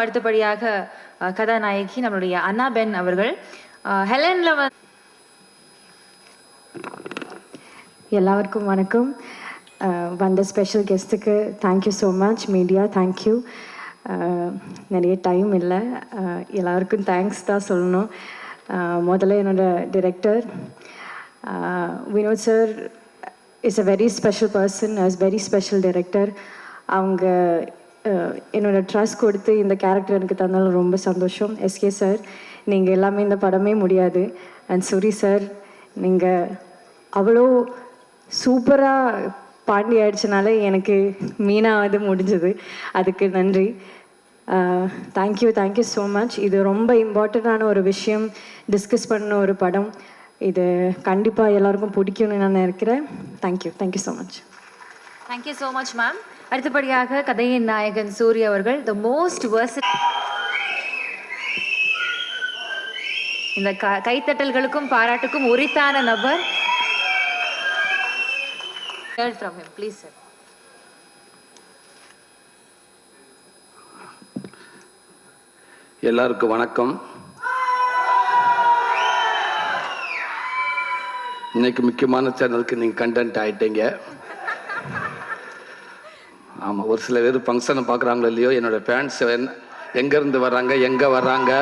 அடுத்தபடியாக கதாநாயகி நம்மளுடைய அண்ணா பென் அவர்கள். ஹெலன்ல எல்லாருக்கும் வணக்கம். வந்த ஸ்பெஷல் கெஸ்ட்டுக்கு thank you so much. Media thank you. நிறைய டைம் இல்லை, எல்லாருக்கும் தேங்க்ஸ் தான் சொல்லணும். முதல்ல என்னோட director Vinod sir is a very special person, is very special director. அவங்க என்னோடய ட்ரஸ்ட் கொடுத்து இந்த கேரக்டர் எனக்கு தந்தாலும் ரொம்ப சந்தோஷம். எஸ்கே சார், நீங்கள் எல்லாமே இந்த படமே முடியாது. அண்ட் சூரி சார், நீங்கள் அவ்வளோ சூப்பராக பாண்டி ஆயிடுச்சனால எனக்கு மீனாவது முடிஞ்சது, அதுக்கு நன்றி. Thank you so much. இது ரொம்ப இம்பார்ட்டண்ட்டான ஒரு விஷயம், டிஸ்கஸ் பண்ண ஒரு படம். இது கண்டிப்பாக எல்லாருக்கும் பிடிக்கும்னு நான் நினைக்கிறேன். Thank you so much. Thank you so much ma'am. அடுத்தபடியாக கதையின் நாயகன் சூரி அவர்கள், த மோஸ்ட் இந்த கைத்தட்டல்களுக்கும் பாராட்டுக்கும் உரித்தான நபர். From him, please, sir. எல்லாருக்கும் வணக்கம். இன்னைக்கு முக்கியமான சேனலுக்கு நீங்கள் கண்டென்ட் ஆகிட்டீங்க. ஆமாம், ஒரு சில பேர் ஃபங்க்ஷனை பார்க்குறாங்களோ இல்லையோ, என்னோடய ஃபேன்ஸ் எங்கேருந்து வர்றாங்க, எங்கே வர்றாங்க,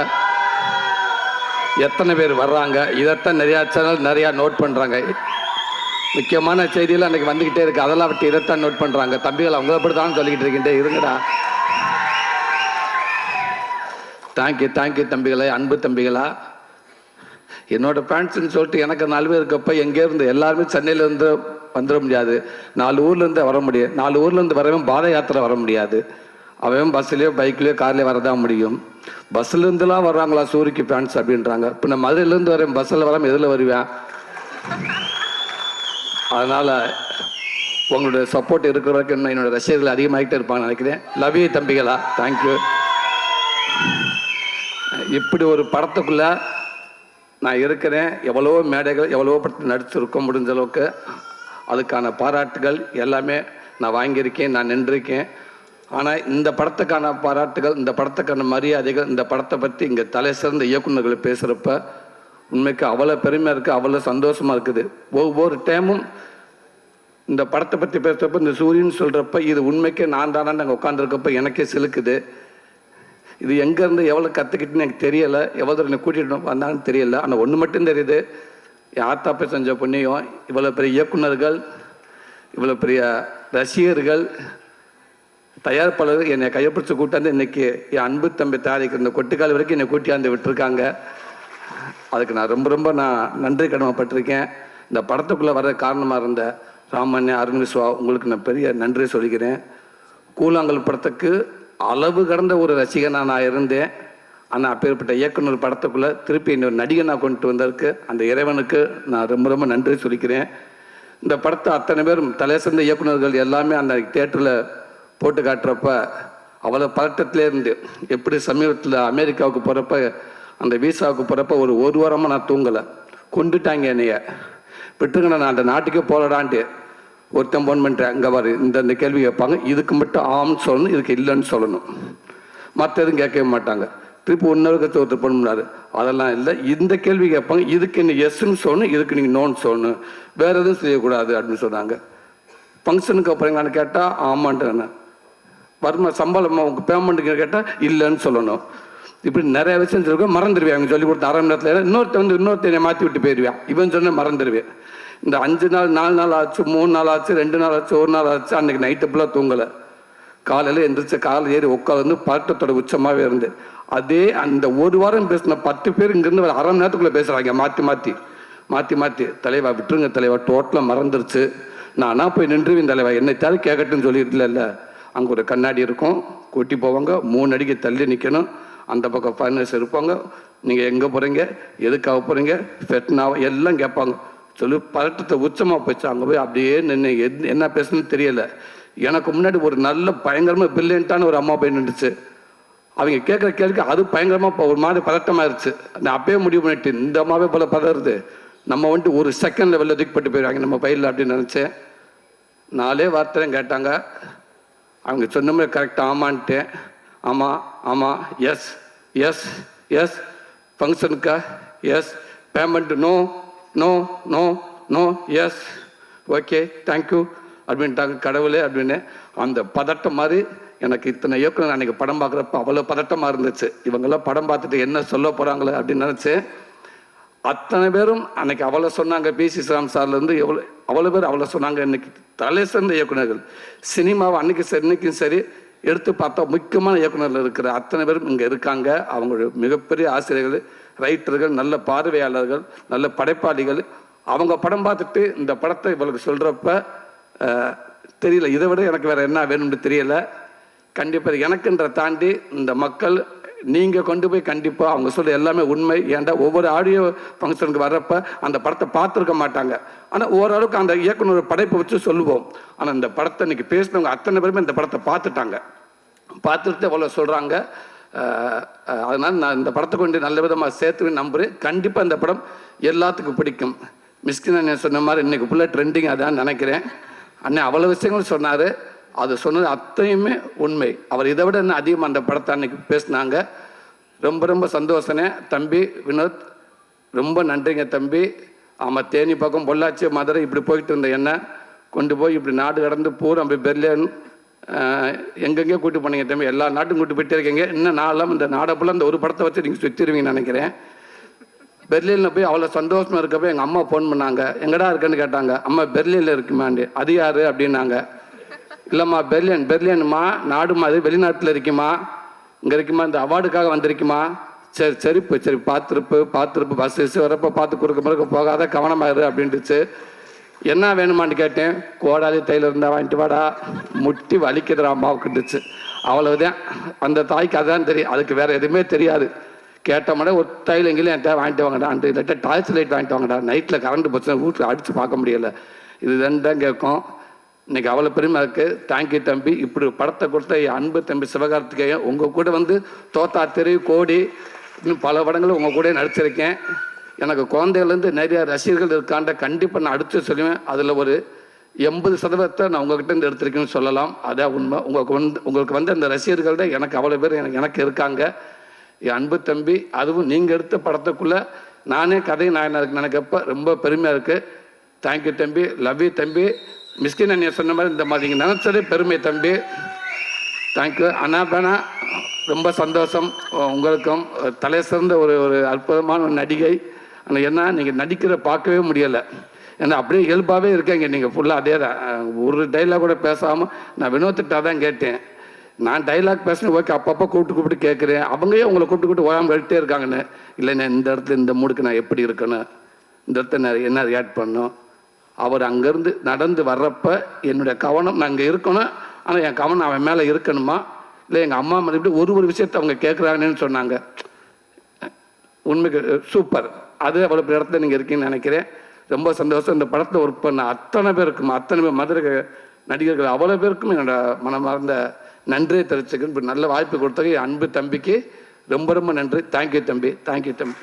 எத்தனை பேர் வர்றாங்க, இதைத்தான் நிறையா சேனல் நிறையா நோட் பண்ணுறாங்க. முக்கியமான செய்தியில் அன்றைக்கி வந்துக்கிட்டே இருக்குது, அதெல்லாம் விட்டு இதைத்தான் நோட் பண்ணுறாங்க. தம்பிகள் அவங்கள அப்படி தான் சொல்லிக்கிட்டு இருக்கின்றே இருங்கடா. தேங்க்யூ தம்பிகளே, அன்பு தம்பிகளா. என்னோடய ஃபேன்ஸுன்னு சொல்லிட்டு எனக்கு 4 பேர் இருக்கப்போ எங்கேருந்து எல்லாருமே சென்னையிலேருந்து வந்துட முடியாது, 4 ஊர்லேருந்து வர முடியும். 4 ஊர்லேருந்து வரவும் பாத யாத்திரை வர முடியாது. அவன் பஸ்லேயோ பைக்லேயோ கார்லேயோ வரதான் முடியும். பஸ்ஸுலேருந்துலாம் வர்றாங்களா சூரிக்கு ஃபேன்ஸ் அப்படின்றாங்க. இப்போ நான் மதுரையிலேருந்து வரேன், பஸ்ஸில் வராமல் எதில் வருவேன்? அதனால் உங்களுடைய சப்போர்ட் இருக்கிற வரைக்கும் இன்னும் என்னோடய ரசிகர்கள் அதிகமாகிட்டே இருப்பாங்க நினைக்கிறேன். லவ் யூ தம்பிகளா, தேங்க்யூ. இப்படி ஒரு படத்துக்குள்ளே நான் இருக்கிறேன். எவ்வளவோ மேடைகள், எவ்வளவோ படத்தில் நடிச்சிருக்க முடிஞ்ச அளவுக்கு அதுக்கான பாராட்டுகள் எல்லாமே நான் வாங்கியிருக்கேன், நான் நின்றிருக்கேன். ஆனால் இந்த படத்துக்கான பாராட்டுகள், இந்த படத்துக்கான மரியாதைகள், இந்த படத்தை பற்றி இங்கே தலை சிறந்த இயக்குநர்கள் பேசுகிறப்ப உண்மைக்கு அவ்வளோ பெருமையாக இருக்குது, அவ்வளோ சந்தோஷமாக இருக்குது. ஒவ்வொரு டைமும் இந்த படத்தை பற்றி பேசுகிறப்ப, இந்த சூரியன் சொல்கிறப்ப இது உண்மைக்கே நான் தானே நாங்கள் உட்காந்துருக்கப்ப எனக்கே சிலுக்குது. இது எங்கேருந்து எவ்வளோ கற்றுக்கிட்டுன்னு எனக்கு தெரியலை, எவ்வளோ தூரம் என்னை கூட்டிகிட்டு வந்தாங்கன்னு தெரியல. ஆனால் ஒன்று மட்டும் தெரியுது, என் ஆத்தாப்பை செஞ்ச புண்ணியம், இவ்வளோ பெரிய இயக்குநர்கள், இவ்வளோ பெரிய ரசிகர்கள், தயாரிப்பாளர்கள் என்னை கையப்பிடிச்சு கூட்டாந்து இன்றைக்கி என் அன்பு தம்பி தயாரிக்கிற இந்த கொட்டுக்கால் வரைக்கும் என்னை கூட்டியாந்து விட்டுருக்காங்க. அதுக்கு நான் ரொம்ப நன்றி கடமைப்பட்டிருக்கேன். இந்த படத்துக்குள்ளே வர காரணமாக இருந்த ராமண்ணே, அருண் விஸ்வா, உங்களுக்கு நான் பெரிய நன்றி சொல்லிக்கிறேன். கூழாங்கல் படத்துக்கு அளவு கடந்த ஒரு ரசிகனாக நான் இருந்தேன். ஆனால் அப்பேற்பட்ட இயக்குனர் படத்துக்குள்ளே திருப்பி இன்னொரு நடிகனாக கொண்டு வந்ததுக்கு அந்த இறைவனுக்கு நான் ரொம்ப நன்றி சொல்லிக்கிறேன். இந்த படத்தை அத்தனை பேரும் தலை சிறந்த இயக்குநர்கள் எல்லாமே அந்த தியேட்டரில் போட்டு காட்டுறப்ப அவ்வளோ பதட்டத்திலே இருந்து, எப்படி சமீபத்தில் அமெரிக்காவுக்கு போகிறப்ப அந்த வீசாவுக்கு போகிறப்ப ஒரு வாரமாக நான் தூங்கலை. கொண்டுட்டாங்க என்னைய, விட்டுருங்க நான் அந்த நாட்டுக்கே போகலான்ட்டு. ஒருத்தன் ஃபோன் பண்ணுறேன், அங்கே வரு இந்த கேள்வி கேட்பாங்க, இதுக்கு மட்டும் ஆம்னு சொல்லணும், இதுக்கு இல்லைன்னு சொல்லணும், மற்ற எதுவும் கேட்கவே மாட்டாங்க. திருப்பி ஒன்றொருக்கத்தை ஒருத்தர் பண்ணாரு, அதெல்லாம் இல்லை, இந்த கேள்வி கேட்பாங்க, இதுக்கு நீங்கள் எஸ்ன்னு சொல்லணும், இதுக்கு நீங்கள் நோன்னு சொல்லணும், வேறு எதுவும் செய்யக்கூடாது அப்படின்னு சொன்னாங்க. ஃபங்க்ஷனுக்கு அப்புறங்களான்னு கேட்டால் ஆமான்ட்டு, வருமா சம்பளம் உங்கள் பேமெண்ட்டுக்கு கேட்டால் இல்லைன்னு சொல்லணும். இப்படி நிறைய விஷயம் சொல்லிருக்கோம், மறந்துடுவேன். அவங்க சொல்லி கொடுத்த 1/2 மணி நேரத்தில் இன்னொருத்தனை மாற்றி விட்டு போயிடுவேன். இவன் சொன்ன மறந்துடுவேன். இந்த 5 நாள் 4 நாள் ஆச்சு, 3 நாள் ஆச்சு, 2 நாள் ஆச்சு, 1 நாள் ஆச்சு. அன்றைக்கி நைட்டு ஃபுல்லாக தூங்கலை. காலையில் எந்திரிச்சு காலையில் ஏறி உட்காந்து பதட்டத்தோட உச்சமாகவே இருந்து அதே அந்த ஒரு வாரம் பேசின 10 பேர் இங்கேருந்து 1/2 மணி நேரத்துக்குள்ளே பேசுகிறாங்க, மாற்றி தலைவா விட்டுருங்க தலைவா, டோட்டலாக மறந்துருச்சு, நானா போய் நின்றுவேன் தலைவா, என்னை தேவை கேட்கட்டுன்னு சொல்லியிருக்கல. அங்கே ஒரு கண்ணாடி இருக்கும், கூட்டி போவாங்க, 3 அடிக்கு தள்ளி நிற்கணும், அந்த பக்கம் ஃபைனல்ஸ் இருப்பாங்க, நீங்கள் எங்கே போகிறீங்க, எதுக்காக போகிறீங்க, ஃபெட்னாவா எல்லாம் கேட்பாங்க. சொல்லி பதட்டத்தை உச்சமாக போச்சு. அங்கே போய் அப்படியே நின்று என்ன பேசணும்னு தெரியலை. எனக்கு முன்னாடி ஒரு நல்ல பயங்கரமாக பிரில்லியண்ட்டான ஒரு அம்மா போய் நின்றுச்சு. அவங்க கேட்குற கேள்விக்கு அது பயங்கரமாக ஒரு மாதிரி பதட்டமாயிருச்சு. நான் அப்பயே முடிவு பண்ணிட்டு, இந்த அம்மாவே போல பதறுது, நம்ம வந்துட்டு ஒரு செகண்ட் லெவலில் தூக்கிப்பட்டு போயிடுவாங்க நம்ம பயிரில் அப்படின்னு நினச்சேன். 4 வார்த்தை கேட்டாங்க. அவங்க சொன்ன மாதிரி கரெக்டாக ஆமான்ட்டேன். ஆமாம் ஆமாம், எஸ் எஸ் எஸ், ஃபங்க்ஷனுக்கா yes, payment no no no no, yes okay thank you அப்படின்ட்டாங்க. கடவுளே அப்படின்னு அந்த பதட்டம் மாதிரி எனக்கு இத்தனை இயக்குனர் அன்றைக்கி படம் பார்க்குறப்ப அவ்வளோ பதட்டமாக இருந்துச்சு. இவங்கெல்லாம் படம் பார்த்துட்டு என்ன சொல்ல போகிறாங்களே அப்படின்னு நினச்சேன். அத்தனை பேரும் அன்னைக்கு அவ்வளோ சொன்னாங்க. பிசி ஸ்ரீராம் சார்லேருந்து அவ்வளோ பேர் அவ்வளோ சொன்னாங்க. இன்னைக்கு தலை சிறந்த இயக்குநர்கள் சினிமாவை அன்னைக்கு சரி இன்னைக்கும் சரி எடுத்து பார்த்தா முக்கியமான இயக்குநர்கள் இருக்கிற அத்தனை பேரும் இங்கே இருக்காங்க. அவங்களுடைய மிகப்பெரிய ஆசிரியர்கள், ரைட்டர்கள், நல்ல பார்வையாளர்கள், நல்ல படைப்பாளிகள். அவங்க படம் பார்த்துட்டு இந்த படத்தை இவளுக்கு சொல்கிறப்ப தெரியல, இதை விட எனக்கு வேறு என்ன வேணும்னு தெரியல. கண்டிப்பாக எனக்குன்ற தாண்டி இந்த மக்கள் நீங்கள் கொண்டு போய் கண்டிப்பாக அவங்க சொல்ல எல்லாமே உண்மை. ஏன்டா ஒவ்வொரு ஆடியோ ஃபங்க்ஷனுக்கு வர்றப்ப அந்த படத்தை பார்த்துருக்க மாட்டாங்க. ஆனால் ஓரளவுக்கு அந்த இயக்குனர் படைப்பை வச்சு சொல்லுவோம். ஆனால் இந்த படத்தை இன்னைக்கு பேசினவங்க அத்தனை பேருமே இந்த படத்தை பார்த்துட்டாங்க. பார்த்துட்டு அவ்வளோ சொல்கிறாங்க. அதனால் நான் இந்த படத்தை கொண்டு நல்ல விதமாக சேர்த்துவேன் நம்புகிறேன். கண்டிப்பாக இந்த படம் எல்லாத்துக்கும் பிடிக்கும். மிஸ்கின் அண்ணன் சொன்ன மாதிரி இன்றைக்கி ஃபுல்லாக ட்ரெண்டிங் அதான் நினைக்கிறேன். அண்ணன் அவ்வளோ விஷயங்களும் சொன்னார். அது சொன்னது அத்தனையுமே உண்மை. அவர் இதை விட என்ன அதிகமாக அந்த படத்தை அன்னைக்கு பேசினாங்க. ரொம்ப ரொம்ப சந்தோஷனே தம்பி வினோத், ரொம்ப நன்றிங்க தம்பி. ஆமாம், தேனி பக்கம் பொள்ளாச்சி மதுரை இப்படி போயிட்டு இருந்த என்ன கொண்டு போய் இப்படி நாடு கடந்து பூரா அப்படி பெர்லின் எங்கெங்கேயோ கூட்டி போனீங்க தம்பி. எல்லா நாட்டும் கூட்டி போயிட்டே இருக்கீங்க. இன்னும் நாளெல்லாம் இந்த நாடப்பெல்லாம் இந்த ஒரு படத்தை வச்சு நீங்கள் சுற்றிடுவீங்கன்னு நினைக்கிறேன். பெர்லினில் போய் அவ்வளோ சந்தோஷமாக இருக்கப்போ எங்கள் அம்மா ஃபோன் பண்ணாங்க. எங்கடா இருக்குன்னு கேட்டாங்க. அம்மா பெர்லினில் இருக்குமாண்டி. அது யார் அப்படின்னாங்க. இல்லைம்மா பெர்லின்மா நாடு மாதிரி வெளிநாட்டில் இருக்குமா, இங்கே இருக்குமா, இந்த அவார்டுக்காக வந்திருக்குமா. சரி சரி சரி பார்த்துருப்பு பஸ் வரப்போ பார்த்து குறுக்க பிறகு போகாத கவனமாயிரு அப்படின்ட்டுச்சு. என்ன வேணுமான்னு கேட்டேன். கோடாலி தையில் இருந்தால் வாங்கிட்டு வாடா, முட்டி வலிக்குதுடா அம்மாவுக்குட்டுச்சு. அவ்வளவுதான். அந்த தாய்க்கு அதான் தெரியும், அதுக்கு வேறு எதுவுமே தெரியாது. கேட்டோம்னா ஒரு தையில் எங்கேயும் என்கிட்ட வாங்கிட்டு வாங்கடா, அந்த இல்லாட்ட டார்ச் லைட் வாங்கிட்டு வாங்கடா, நைட்டில் கரண்ட் போச்சுன்னா வீட்டில் அடித்து பார்க்க முடியலை. இது தான் கேட்கும். இன்றைக்கி அவ்வளோ பெருமை இருக்குது. தேங்க்யூ தம்பி. இப்படி படத்தை கொடுத்த அன்பு தம்பி சிவகார்த்திகேயன், உங்கள் கூட வந்து தோத்தா தெரு கோடி இன்னும் பல படங்களும் உங்கள் கூட நடிச்சிருக்கேன். எனக்கு குழந்தைகள்லேருந்து நிறைய ரசிகர்கள் இருக்காண்ட கண்டிப்பாக நான் அடுத்து சொல்லுவேன். அதில் ஒரு 80% நான் உங்கள்கிட்ட இருந்து எடுத்திருக்கேன்னு சொல்லலாம். அதான் உண்மை. உங்களுக்கு வந்து அந்த ரசிகர்கள்ட எனக்கு அவ்வளோ பேர் எனக்கு இருக்காங்க. என் அன்பு தம்பி, அதுவும் நீங்கள் எடுத்த படத்துக்குள்ளே நானே கதை நாயனாருக்கு நினைக்கப்ப ரொம்ப பெருமையாக இருக்குது. தேங்க்யூ தம்பி. லவ் யூ தம்பி. மிஸ்கின் அண்ணன் சொன்ன மாதிரி இந்த மாதிரி நீங்கள் நினச்சதே பெருமை தம்பி. தேங்க்யூ அண்ணா பேனா. ரொம்ப சந்தோஷம். உங்களுக்கும் தலை சிறந்த ஒரு அற்புதமான ஒரு நடிகை. ஆனால் என்ன நீங்கள் நடிக்கிற பார்க்கவே முடியலை. ஏன்னா அப்படியே இயல்பாகவே இருக்கீங்க நீங்கள் ஃபுல்லாக. அதே தான், ஒரு டைலாக் கூட பேசாமல் நான் வினோத்திட்டா தான் கேட்டேன். நான் டைலாக் பேசுனேன் ஓகே, அப்பப்போ கூப்பிட்டு கேட்குறேன். அவங்களே உங்களை கூப்பிட்டு ஓயாமல் வெட்டிட்டே இருக்காங்கன்னு. இல்லைண்ணே இந்த இடத்துல இந்த மூடுக்கு நான் எப்படி இருக்கணும், இந்த இடத்துல நான் என்ன ரியாக்ட் பண்ணணும். அவர் அங்கேருந்து நடந்து வர்றப்ப என்னுடைய கவனம் நான் இங்கே இருக்கணும், ஆனால் என் கவனம் அவன் மேலே இருக்கணுமா, இல்லை எங்கள் அம்மா மறுபடியும் ஒரு விஷயத்தை அவங்க கேட்குறாங்கன்னு சொன்னாங்க. உண்மைக்கு சூப்பர். அது அவ்வளோ இடத்துல நீங்கள் இருக்கீங்கன்னு நினைக்கிறேன். ரொம்ப சந்தோஷம். இந்த படத்தில் ஒர்க் பண்ண அத்தனை பேருக்கும், அத்தனை பேர் மதுரை நடிகர்கள் அவ்வளோ பேருக்கும் என்னோட மனமார்ந்த நன்றியை தெரிவிச்சுக்கணும். இப்படி நல்ல வாய்ப்பு கொடுத்தது அன்பு தம்பிக்கு ரொம்ப ரொம்ப நன்றி. தேங்க்யூ தம்பி. தேங்க்யூ தம்பி.